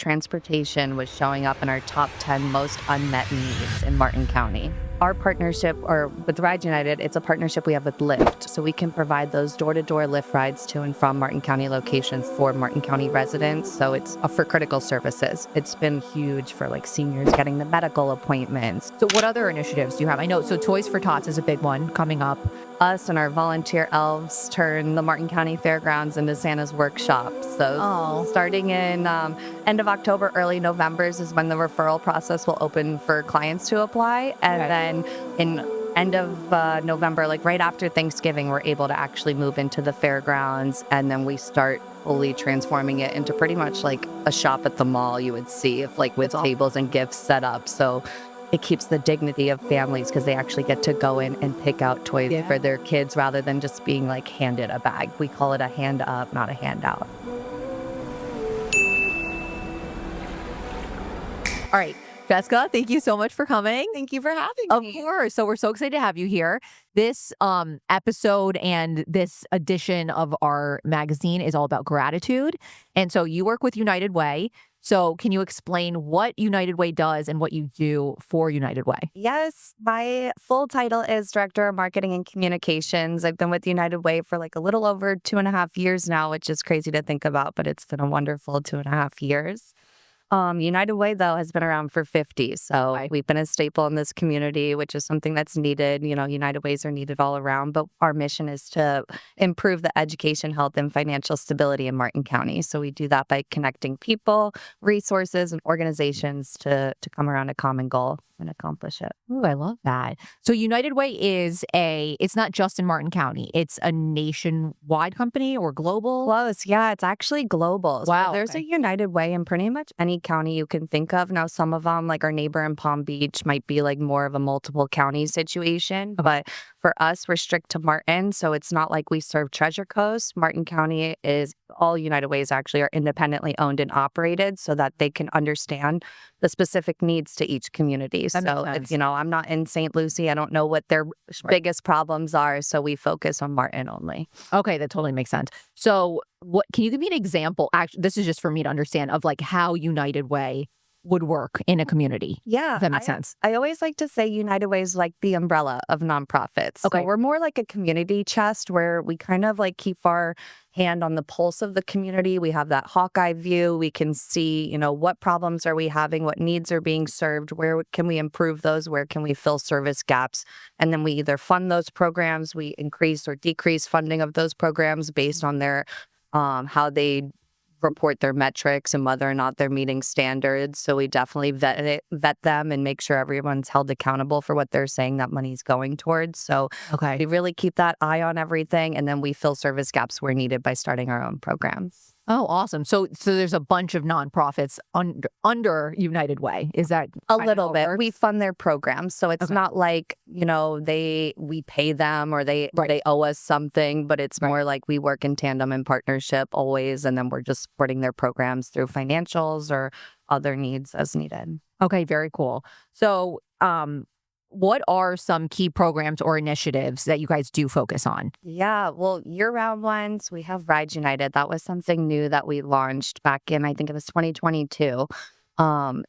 transportation was showing up in our top 10 most unmet needs in Martin County. Our partnership, or with Ride United, it's a partnership we have with Lyft. So we can provide those door-to-door Lyft rides to and from Martin County locations for Martin County residents. So it's for critical services. It's been huge for like seniors getting the medical appointments. So what other initiatives do you have? I know, so Toys for Tots is a big one coming up. Us and our volunteer elves turn the Martin County Fairgrounds into Santa's workshop. So starting in end of October, early November is when the referral process will open for clients to apply. And then in end of November, like right after Thanksgiving, we're able to actually move into the fairgrounds. And then we start fully transforming it into pretty much like a shop at the mall you would see, if like with tables and gifts set up. So it keeps the dignity of families because they actually get to go in and pick out toys for their kids rather than just being like handed a bag. We call it a hand up, not a handout. All right, Jessica, thank you so much for coming. Thank you for having Of me. course. So we're so excited to have you here. This episode and this edition of our magazine is all about gratitude. And so you work with United Way. So can you explain what United Way does and what you do for United Way? Yes, my full title is Director of Marketing and Communications. I've been with United Way for like a little over 2.5 years now, which is crazy to think about, but it's been a wonderful 2.5 years. United Way, though, has been around for 50. So we've been a staple in this community, which is something that's needed. You know, United Ways are needed all around. But our mission is to improve the education, health, and financial stability in Martin County. So we do that by connecting people, resources, and organizations to come around a common goal and accomplish it. Ooh, I love that. So United Way is it's not just in Martin County. It's a nationwide company or global? Close. Yeah, it's actually global. Wow. So there's a United Way in pretty much any county you can think of. Now, some of them, like our neighbor in Palm Beach, might be like more of a multiple county situation. But for us, we're strict to Martin. So it's not like we serve Treasure Coast. Martin County is all United Ways actually are independently owned and operated so that they can understand the specific needs to each community. So it's, I'm not in St. Lucie. I don't know what their biggest problems are. So we focus on Martin only. Okay, that totally makes sense. So what can you give me an example? Actually, this is just for me to understand of like how United Way would work in a community. Yeah. If that makes sense. I always like to say United Way is like the umbrella of nonprofits. Okay. So we're more like a community chest where we kind of like keep our hand on the pulse of the community. We have that Hawkeye view. We can see, what problems are we having? What needs are being served? Where can we improve those? Where can we fill service gaps? And then we either fund those programs, we increase or decrease funding of those programs based on their how they report their metrics and whether or not they're meeting standards. So we definitely vet them and make sure everyone's held accountable for what they're saying that money's going towards. So we really keep that eye on everything. And then we fill service gaps where needed by starting our own programs. Oh, awesome. So there's a bunch of nonprofits under United Way. Is that a little bit? We fund their programs. So it's not like, we pay them or they owe us something, but it's more like we work in tandem and partnership always. And then we're just supporting their programs through financials or other needs as needed. Okay, very cool. So what are some key programs or initiatives that you guys do focus on? Yeah, well, year-round ones, we have Ride United. That was something new that we launched back in, I think it was 2022.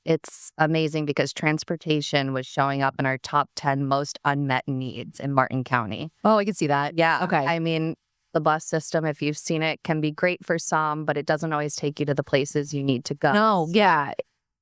It's amazing because transportation was showing up in our top 10 most unmet needs in Martin County. Oh, I can see that. Yeah. Okay. I mean, the bus system, if you've seen it, can be great for some, but it doesn't always take you to the places you need to go. No, yeah.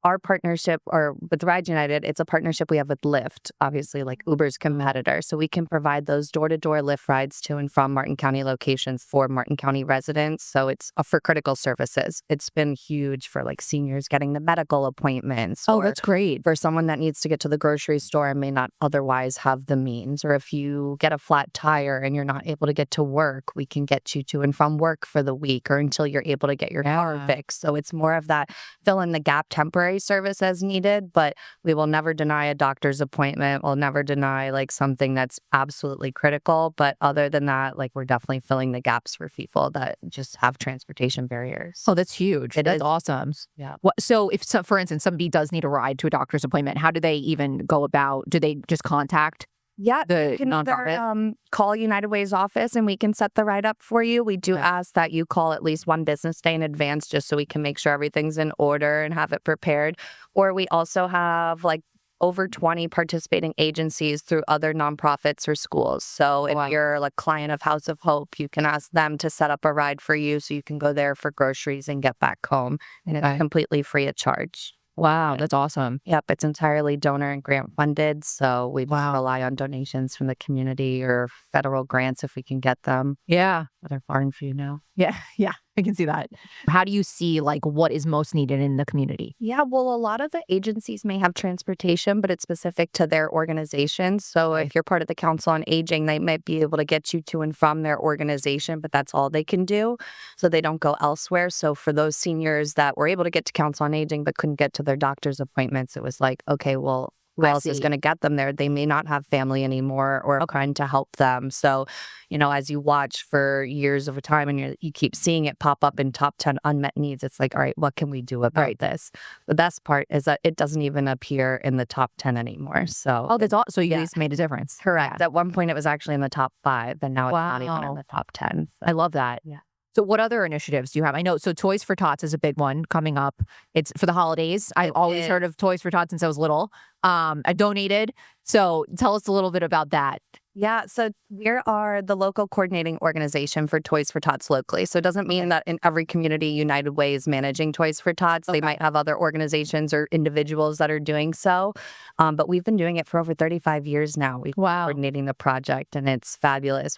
Our partnership, or with Ride United, it's a partnership we have with Lyft, obviously like Uber's competitor. So we can provide those door-to-door Lyft rides to and from Martin County locations for Martin County residents. So it's for critical services. It's been huge for like seniors getting the medical appointments. Oh, that's great. For someone that needs to get to the grocery store and may not otherwise have the means. Or if you get a flat tire and you're not able to get to work, we can get you to and from work for the week or until you're able to get your car fixed. So it's more of that fill in the gap temporary service as needed, but we will never deny a doctor's appointment. We'll never deny like something that's absolutely critical. But other than that, like we're definitely filling the gaps for people that just have transportation barriers. Oh, that's huge. That's awesome. Yeah. So if, for instance, somebody does need a ride to a doctor's appointment, how do they even go about? Do they just contact Yeah, the you can either nonprofit? call United Way's office and we can set the write up for you. We do Okay. ask that you call at least one business day in advance just so we can make sure everything's in order and have it prepared. Or we also have like over 20 participating agencies through other nonprofits or schools. So if Wow. you're like client of House of Hope, you can ask them to set up a ride for you so you can go there for groceries and get back home. And it's Okay. completely free of charge. Wow, that's awesome. Yep, it's entirely donor and grant funded, so we just Wow. rely on donations from the community or federal grants if we can get them, Yeah. but they're far and few now. Yeah. Yeah. I can see that. How do you see like what is most needed in the community? Yeah, well, a lot of the agencies may have transportation, but it's specific to their organization. So Right. if you're part of the Council on Aging, they might be able to get you to and from their organization, but that's all they can do. So they don't go elsewhere. So for those seniors that were able to get to Council on Aging but couldn't get to their doctor's appointments, it was like, okay, well, who I else is see. going to get them there? They may not have family anymore or a friend to help them. So, as you watch for years of a time and you keep seeing it pop up in top 10 unmet needs, it's like, all right, what can we do about Right. this? The best part is that it doesn't even appear in the top 10 anymore. So, Oh, that's all. So you at yeah, least made a difference. correct. At one point, it was actually in the top 5, and now it's not even in Wow. the top 10. I love that. Yeah. So what other initiatives do you have? I know, so Toys for Tots is a big one coming up. It's for the holidays. I've always heard of Toys for Tots since I was little. I donated. So tell us a little bit about that. Yeah, so we are the local coordinating organization for Toys for Tots locally. So it doesn't mean that in every community, United Way is managing Toys for Tots. They might have other organizations or individuals that are doing so. But we've been doing it for over 35 years now. We've been Wow. coordinating the project, and it's fabulous.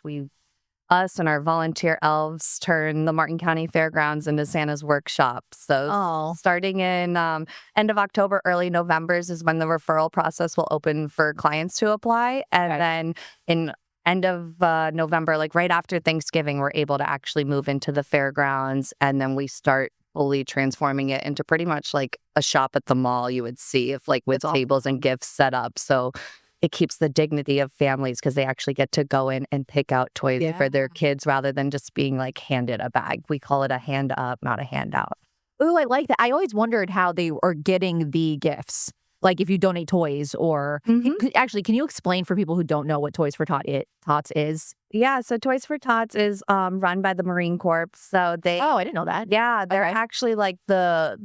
Us and our volunteer elves turn the Martin County Fairgrounds into Santa's workshop. So Oh, starting in end of October, early November's is when the referral process will open for clients to apply. And okay. then in end of November, like right after Thanksgiving, we're able to actually move into the fairgrounds. And then we start fully transforming it into pretty much like a shop at the mall you would see if like with That's tables and gifts set up. So it keeps the dignity of families because they actually get to go in and pick out toys for their kids rather than just being like handed a bag. We call it a hand up, not a handout. Ooh, I like that. I always wondered how they are getting the gifts. Like if you donate toys or actually, can you explain for people who don't know what Toys for Tots is? Yeah, so Toys for Tots is run by the Marine Corps. So they, Oh, I didn't know that. yeah, they're Okay. actually like the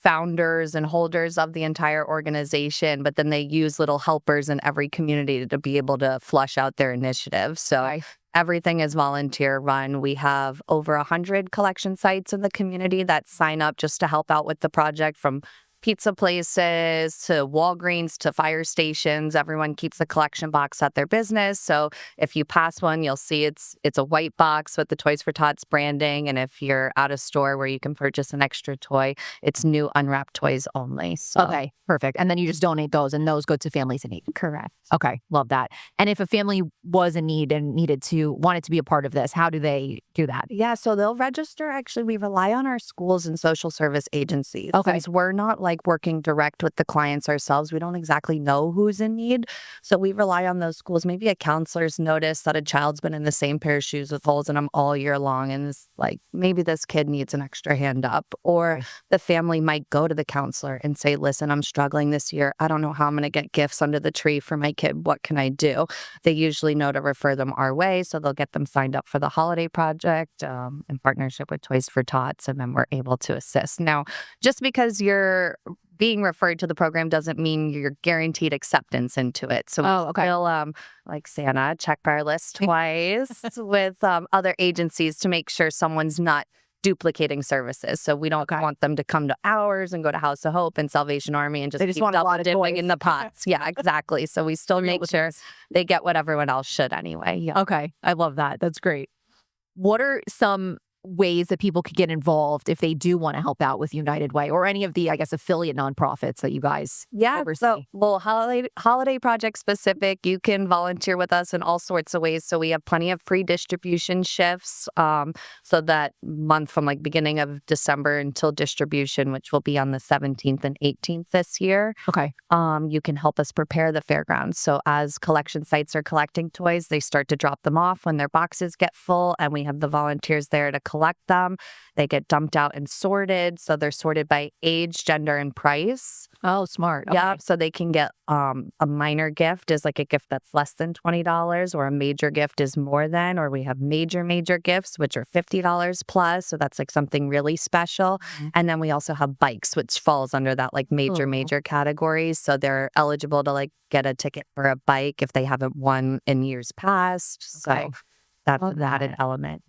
founders and holders of the entire organization, but then they use little helpers in every community to be able to flush out their initiative. So Okay. everything is volunteer run. We have over 100 collection sites in the community that sign up just to help out with the project, from pizza places to Walgreens to fire stations. Everyone keeps a collection box at their business. So if you pass one, you'll see it's a white box with the Toys for Tots branding. And if you're at a store where you can purchase an extra toy, it's new unwrapped toys only. So Okay, perfect. And then you just donate those, and those go to families in need. correct. Okay, love that. And if a family was in need and wanted to be a part of this, how do they do that? Yeah, so they'll register. Actually, we rely on our schools and social service agencies. Okay. Since we're not like working direct with the clients ourselves, we don't exactly know who's in need. So we rely on those schools. Maybe a counselor's noticed that a child's been in the same pair of shoes with holes in them all year long. And it's like, maybe this kid needs an extra hand up. Or the family might go to the counselor and say, listen, I'm struggling this year. I don't know how I'm going to get gifts under the tree for my kid. What can I do? They usually know to refer them our way. So they'll get them signed up for the holiday project in partnership with Toys for Tots. And then we're able to assist. Now, just because you're being referred to the program doesn't mean you're guaranteed acceptance into it. So Oh, okay. we'll, like Santa, check our list twice with other agencies to make sure someone's not duplicating services. So we don't want them to come to ours and go to House of Hope and Salvation Army and just They just keep want a double lot of dipping toys. in the pots. Yeah, exactly. So we still make sure they get what everyone else should anyway. Yeah. Okay, I love that. That's great. What are some ways that people could get involved if they do want to help out with United Way or any of the, I guess, affiliate nonprofits that you guys oversee? So, well, holiday project specific, you can volunteer with us in all sorts of ways. So we have plenty of pre-distribution shifts. So that month from like beginning of December until distribution, which will be on the 17th and 18th this year. Okay. You can help us prepare the fairgrounds. So as collection sites are collecting toys, they start to drop them off when their boxes get full, and we have the volunteers there to collect them. They get dumped out and sorted. So they're sorted by age, gender, and price. Oh, smart. Okay. Yeah, so they can get a minor gift is like a gift that's less than $20, or a major gift is more than, or we have major gifts, which are $50 plus. So that's like something really special. Mhm. And then we also have bikes, which falls under that like Ooh. major categories. So they're eligible to like get a ticket for a bike if they haven't won in years past. Okay. So that's Love an added that. element.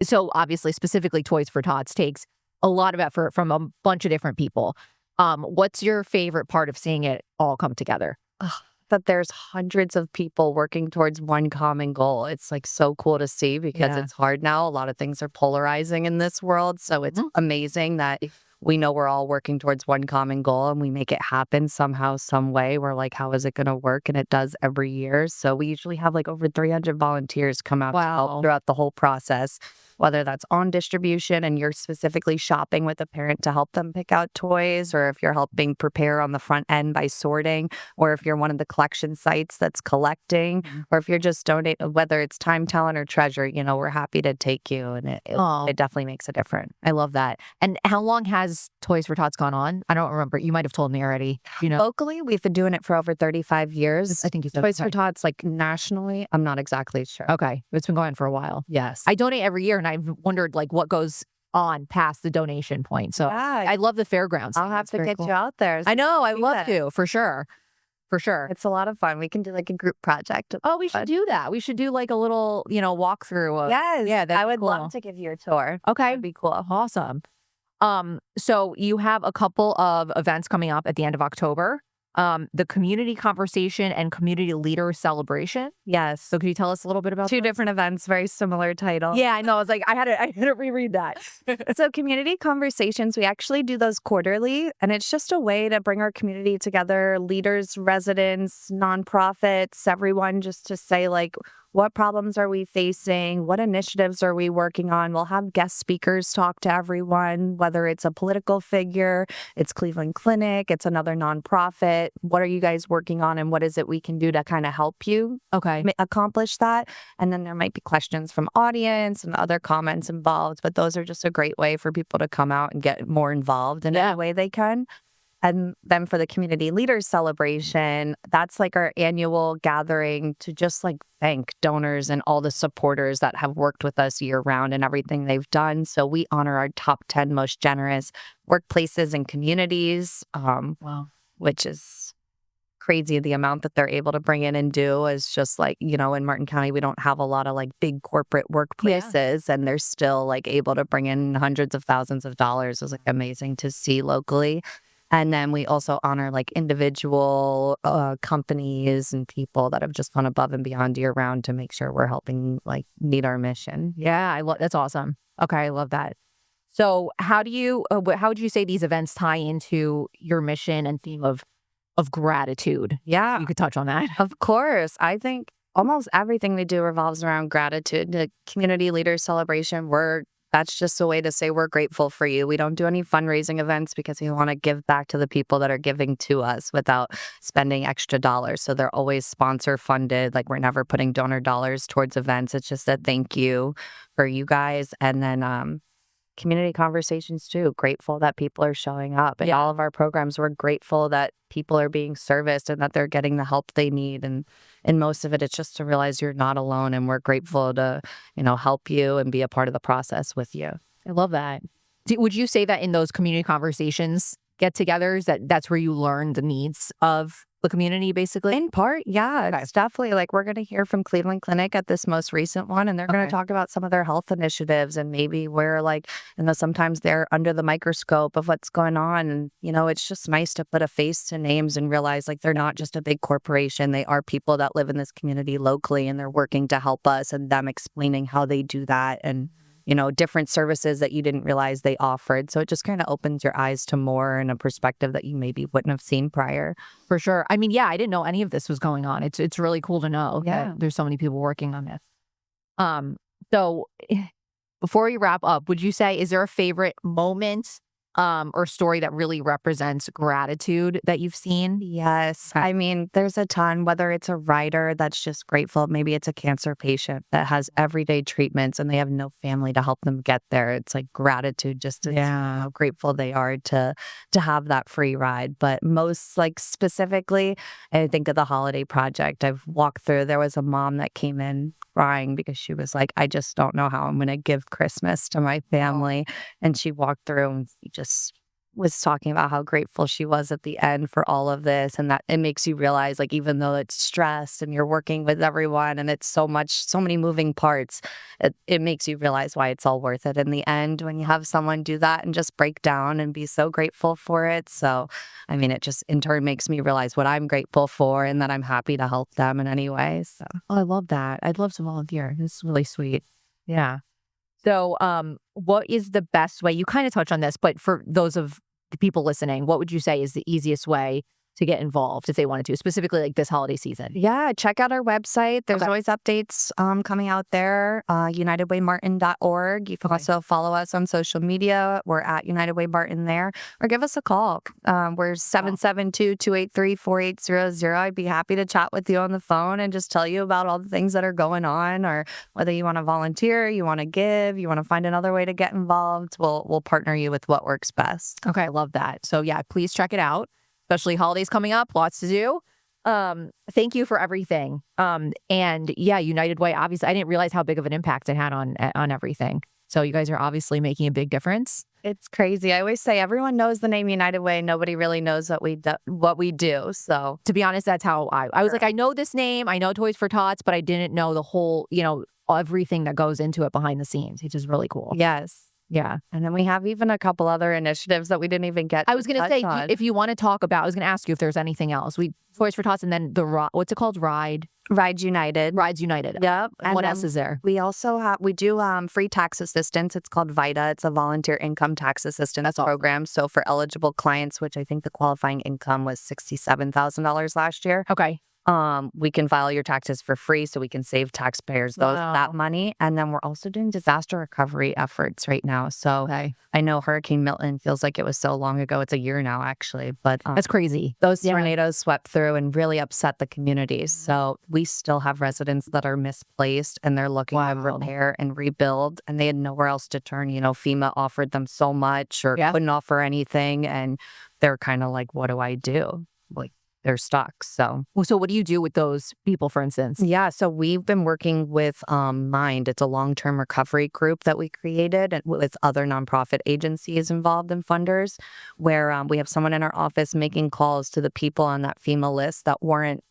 So obviously, specifically Toys for Tots takes a lot of effort from a bunch of different people. What's your favorite part of seeing it all come together? Ugh, that there's hundreds of people working towards one common goal. It's like so cool to see because Yeah. it's hard now. A lot of things are polarizing in this world. So it's Mhm. amazing that we know we're all working towards one common goal and we make it happen somehow, some way. We're like, how is it going to work? And it does every year. So we usually have like over 300 volunteers come out to help Wow. throughout the whole process, whether that's on distribution and you're specifically shopping with a parent to help them pick out toys, or if you're helping prepare on the front end by sorting, or if you're one of the collection sites that's collecting, Mhm. or if you're just donating, whether it's time, talent, or treasure, we're happy to take you. And Oh, it definitely makes a difference. I love that. And how long has Toys for Tots gone on? I don't remember. You might have told me already. You know, Locally, we've been doing it for over 35 years. I think you said. Toys for Okay. Tots, like nationally, I'm not exactly sure. Okay. It's been going for a while. Yes. I donate every year, and I've wondered like what goes on past the donation point. So Yeah, I love the fairgrounds. I'll thing. have That's to very get cool. you out there. I know. I Do love that. to, for sure. For sure. It's a lot of fun. We can do like a group project. Oh, we should Fun. do that. We should do like a little, walkthrough. Yes. Yeah, that'd I be would cool. love to give you a tour. Okay. That'd be cool. Awesome. So you have a couple of events coming up at the end of October. The community conversation and community leader celebration. Yes. So can you tell us a little bit about Two that? different events, very similar title. Yeah, I know. I was like, I had to reread that. So community conversations, we actually do those quarterly, and it's just a way to bring our community together, leaders, residents, nonprofits, everyone, just to say like, what problems are we facing? What initiatives are we working on? We'll have guest speakers talk to everyone, whether it's a political figure, it's Cleveland Clinic, it's another nonprofit. What are you guys working on, and what is it we can do to kind of help you Okay. accomplish that? And then there might be questions from audience and other comments involved, but those are just a great way for people to come out and get more involved in Yeah. any way they can. And then for the community leaders celebration, that's like our annual gathering to just like thank donors and all the supporters that have worked with us year round and everything they've done. So we honor our top 10 most generous workplaces and communities, Wow. which is crazy. The amount that they're able to bring in and do is just like, in Martin County, we don't have a lot of like big corporate workplaces, and they're still like able to bring in hundreds of thousands of dollars. It was like amazing to see locally. And then we also honor like individual companies and people that have just gone above and beyond year round to make sure we're helping like meet our mission. Yeah, I love that's awesome. Okay, I love that. So, how would you say these events tie into your mission and theme of gratitude? Yeah, You could touch on that. of course. I think almost everything we do revolves around gratitude. The community leaders celebration, that's just a way to say we're grateful for you. We don't do any fundraising events because we want to give back to the people that are giving to us without spending extra dollars. So they're always sponsor funded. Like we're never putting donor dollars towards events. It's just a thank you for you guys. And then community conversations too. Grateful that people are showing up. In all of our programs, we're grateful that people are being serviced and that they're getting the help they need. And in most of it, it's just to realize you're not alone, and we're grateful to, help you and be a part of the process with you. I love that. Would you say that in those community conversations, get-togethers, that's where you learn the needs of the community, basically? In part, yeah. Okay. It's definitely like we're going to hear from Cleveland Clinic at this most recent one, and they're going Okay. to talk about some of their health initiatives and maybe where like, sometimes they're under the microscope of what's going on. And, it's just nice to put a face to names and realize like they're not just a big corporation. They are people that live in this community locally, and they're working to help us, and them explaining how they do that and different services that you didn't realize they offered. So it just kind of opens your eyes to more and a perspective that you maybe wouldn't have seen prior. For sure. I mean, yeah, I didn't know any of this was going on. It's really cool to know Yeah. that there's so many people working on this. So before we wrap up, would you say, is there a favorite moment or story that really represents gratitude that you've seen? Yes. Okay. I mean, there's a ton, whether it's a writer that's just grateful, maybe it's a cancer patient that has everyday treatments and they have no family to help them get there. It's like gratitude just to see Yeah. how grateful they are to have that free ride. But most like specifically, I think of the holiday project I've walked through. There was a mom that came in crying because she was like, I just don't know how I'm going to give Christmas to my family. And she walked through and just was talking about how grateful she was at the end for all of this, and that it makes you realize, like, even though it's stressed and you're working with everyone and it's so many moving parts, it makes you realize why it's all worth it in the end when you have someone do that and just break down and be so grateful for it. So, I mean, it just in turn makes me realize what I'm grateful for and that I'm happy to help them in any way. So, Oh, I love that. I'd love to volunteer. This is really sweet. Yeah. So, what is the best way? You kind of touched on this, but for those of the people listening, what would you say is the easiest way to get involved if they wanted to, specifically like this holiday season? yeah, check out our website. There's Okay. always updates coming out there, unitedwaymartin.org. You can Okay. also follow us on social media. We're at United Way Martin there, or give us a call. We're 772-283-4800. I'd be happy to chat with you on the phone and just tell you about all the things that are going on, or whether you want to volunteer, you want to give, you want to find another way to get involved. We'll partner you with what works best. Okay, I love that. So yeah, please check it out, especially holidays coming up, lots to do. Thank you for everything. And yeah, United Way, obviously, I didn't realize how big of an impact it had on everything. So you guys are obviously making a big difference. It's crazy. I always say everyone knows the name United Way. Nobody really knows what we do. So To be honest, that's how I was like, I know this name, I know Toys for Tots, but I didn't know the whole, everything that goes into it behind the scenes, which is really cool. yes. Yeah. And then we have even a couple other initiatives that we didn't even get I was going to touch say, on. if you want to talk about, I was going to ask you if there's anything else. Toys for Tots, and then what's it called? Rides United. Rides United. Yep. And what else is there? We also we do free tax assistance. It's called VITA. It's a volunteer income tax assistance That's awesome. program. So for eligible clients, which I think the qualifying income was $67,000 last year, Okay. we can file your taxes for free, so we can save taxpayers Wow. that money. And then we're also doing disaster recovery efforts right now. So Okay. I know Hurricane Milton feels like it was so long ago. It's a year now, actually. But That's crazy. those Yeah. tornadoes swept through and really upset the communities. So we still have residents that are misplaced and they're looking to Wow. repair and rebuild, and they had nowhere else to turn. FEMA offered them so much or Yeah. couldn't offer anything. And they're kind of like, what do I do? Like, they're stuck. So So what do you do with those people, for instance? yeah, so we've been working with Mind. It's a long-term recovery group that we created and with other nonprofit agencies involved and funders, where we have someone in our office making calls to the people on that FEMA list that weren't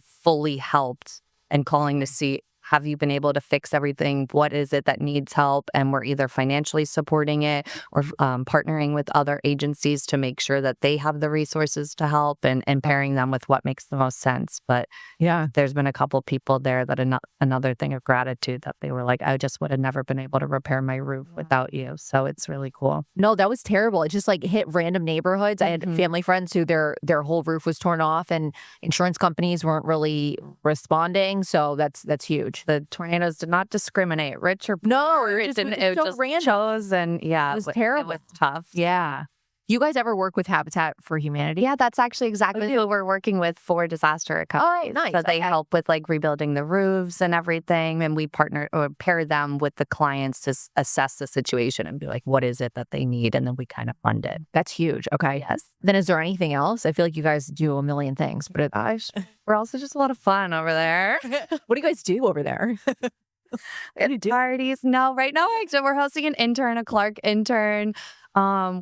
fully helped and calling to see, have you been able to fix everything? What is it that needs help? And we're either financially supporting it or partnering with other agencies to make sure that they have the resources to help and pairing them with what makes the most sense. But Yeah. there's been a couple people there that another thing of gratitude that they were like, I just would have never been able to repair my roof without you. So it's really cool. No, that was terrible. It just like hit random neighborhoods. I had Mhm. family friends who their whole roof was torn off, and insurance companies weren't really responding. So that's huge. The tornadoes did not discriminate, rich or No, poor. it It just didn't. was It so just random. chose, and yeah, It was It terrible. was tough. Yeah. You guys ever work with Habitat for Humanity? Yeah, that's actually exactly who we're working with for disaster recovery. nice. So they Okay. help with like rebuilding the roofs and everything, and we partner or pair them with the clients to assess the situation and be like, what is it that they need, and then we kind of fund it. That's huge. Okay. Yes. Then is there anything else? I feel like you guys do a million things, but Gosh, we're also just a lot of fun over there. what do you guys do over there? What do you do? Parties. No, right now so we're hosting an intern, a Clark intern.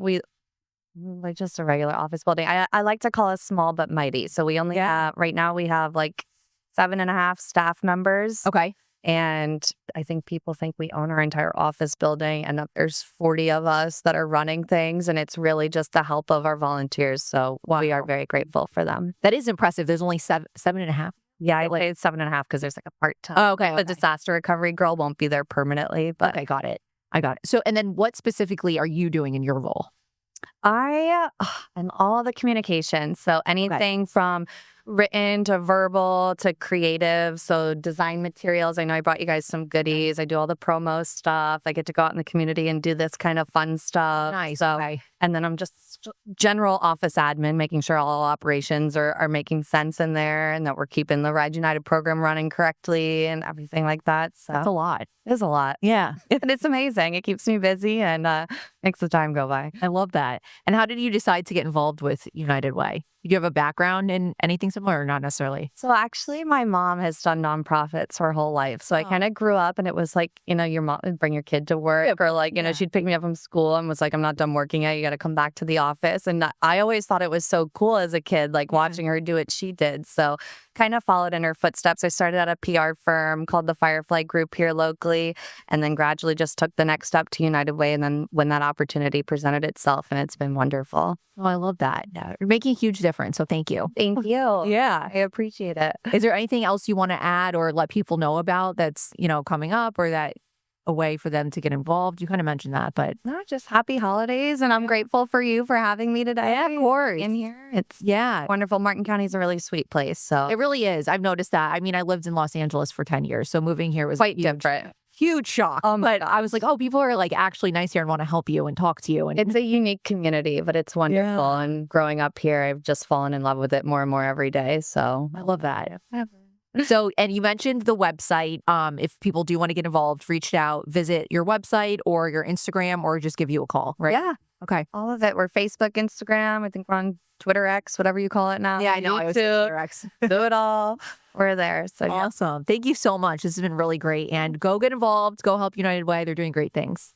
We like just a regular office building. I like to call us small but mighty. So we only have right now we have like 7.5 staff members. Okay. And I think people think we own our entire office building and that there's 40 of us that are running things. And it's really just the help of our volunteers. So we are very grateful for them. That is impressive. There's only seven and a half. Yeah, I Like- say it's 7.5 because there's like a part-time. Oh, okay. The disaster recovery girl won't be there permanently. But Okay, got it. I got it. So, and then what specifically are you doing in your role? I am all the communication. So anything from written to verbal to creative. So design materials. I know I brought you guys some goodies. I do all the promo stuff. I get to go out in the community and do this kind of fun stuff. Nice. So Okay. And then I'm just general office admin, making sure all operations are making sense in there and that we're keeping the Ride United program running correctly and everything like that. So That's a lot. it is a lot. Yeah. And it's amazing. It keeps me busy and makes the time go by. I love that. And how did you decide to get involved with United Way? Do you have a background in anything similar or not necessarily? So actually, my mom has done nonprofits her whole life. So I Oh. kind of grew up and it was like, your mom would bring your kid to work or like, Yeah. she'd pick me up from school and was like, I'm not done working yet. You got to come back to the office. And I always thought it was so cool as a kid, like watching her do what she did. So kind of followed in her footsteps. I started at a PR firm called the Firefly Group here locally, and then gradually just took the next step to United Way. And then when that opportunity presented itself, and it's been wonderful. Oh, I love that. Yeah, you're making a huge difference. So thank you. Thank you. Yeah. I appreciate it. Is there anything else you want to add or let people know about that's, coming up or that a way for them to get involved? You kind of mentioned that, but No, just happy holidays. And I'm grateful for you for having me today. Yeah, of course. In here. It's yeah, wonderful. Martin County is a really sweet place. So it really is. I've noticed that. I mean, I lived in Los Angeles for 10 years. So moving here was quite huge, different. huge shock. But I was like, oh, people are like actually nice here and want to help you and talk to you. And It's a unique community, but it's wonderful. Yeah. And growing up here, I've just fallen in love with it more and more every day. So I love that. So, and you mentioned the website. If people do want to get involved, reach out, visit your website or your Instagram, or just give you a call, right? yeah, Okay. all of it. We're Facebook, Instagram. I think we're on Twitter X, whatever you call it now. Yeah, I know. I was YouTube, do it all. We're there. So yeah. Awesome. Thank you so much. This has been really great. And go get involved. Go help United Way. They're doing great things.